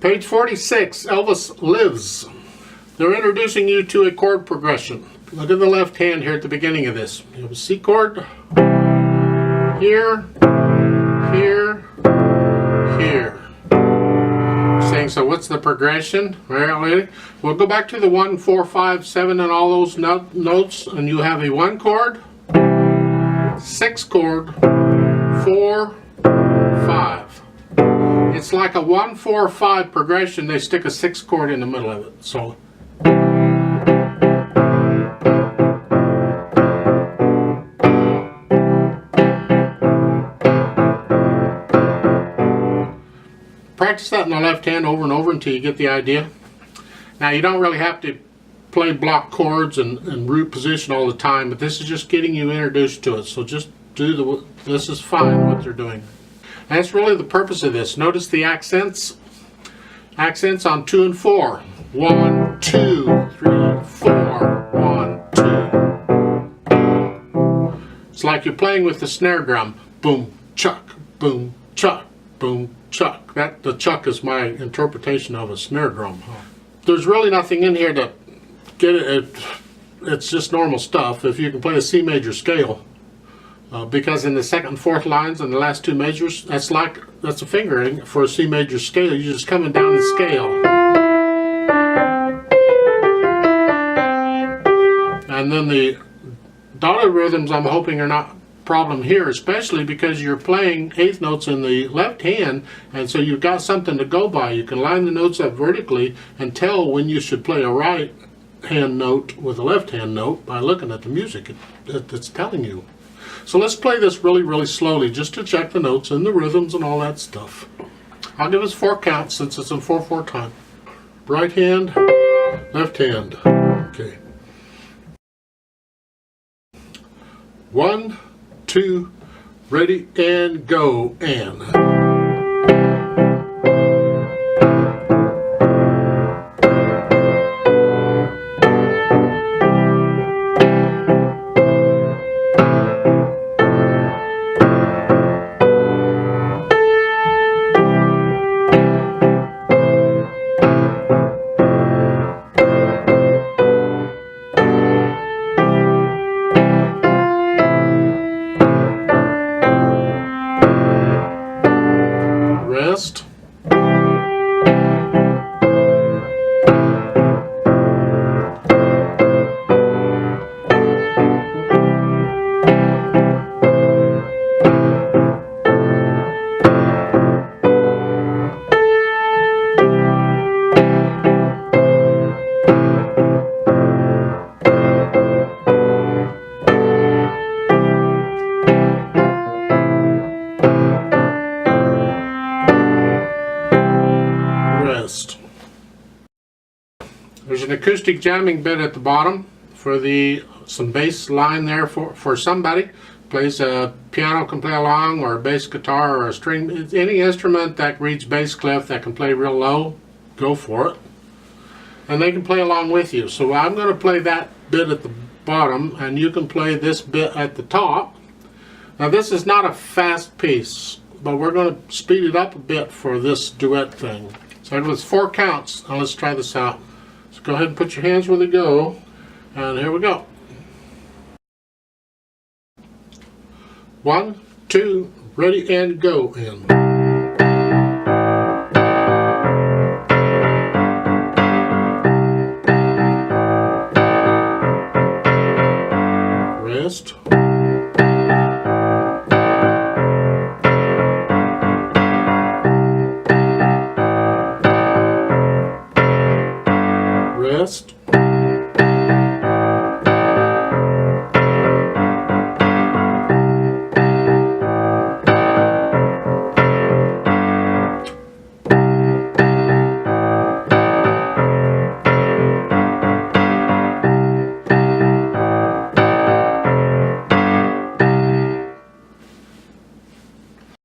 Page 46, Elvis Lives. They're introducing you to a chord progression. Look at the left hand here at the beginning of this. You have a C chord, here, here, here. Saying, so what's the progression? Well, we'll go back to the 1, 4, 5, 7 and all those notes, and you have a 1 chord, 6 chord, 4, 5. It's like a 1, 4, 5 progression. They stick a 6 chord in the middle of it. So practice that in the left hand over and over until you get the idea. Now you don't really have to play block chords and root position all the time, but this is just getting you introduced to it. So just do this is fine what they're doing. And that's really the purpose of this. Notice the accents. Accents on 2 and 4. 1, 2, 3, 4. 1, 2. It's like you're playing with the snare drum. Boom, chuck, boom, chuck, boom, chuck. The chuck is my interpretation of a snare drum. There's really nothing in here to get it. It's just normal stuff. If you can play a C major scale, because in the second and fourth lines and the last 2 measures, that's a fingering for a C major scale. You're just coming down the scale. And then the dotted rhythms, I'm hoping, are not a problem here, especially because you're playing eighth notes in the left hand, and so you've got something to go by. You can line the notes up vertically and tell when you should play a right hand note with a left hand note by looking at the music. It's telling you. So let's play this really, really slowly just to check the notes and the rhythms and all that stuff. I'll give us 4 counts since it's in 4/4 time. Right hand, left hand. Okay. 1, 2, ready and go, and. Rest. There's an acoustic jamming bit at the bottom for some bass line there for somebody. Plays a piano, can play along, or a bass guitar, or a string. Any instrument that reads bass clef that can play real low, go for it. And they can play along with you. So I'm going to play that bit at the bottom, and you can play this bit at the top. Now this is not a fast piece, but we're going to speed it up a bit for this duet thing. So it was 4 counts. Now let's try this out. So go ahead and put your hands where they go, and here we go. 1, 2, ready and go, and. Rest. Rest.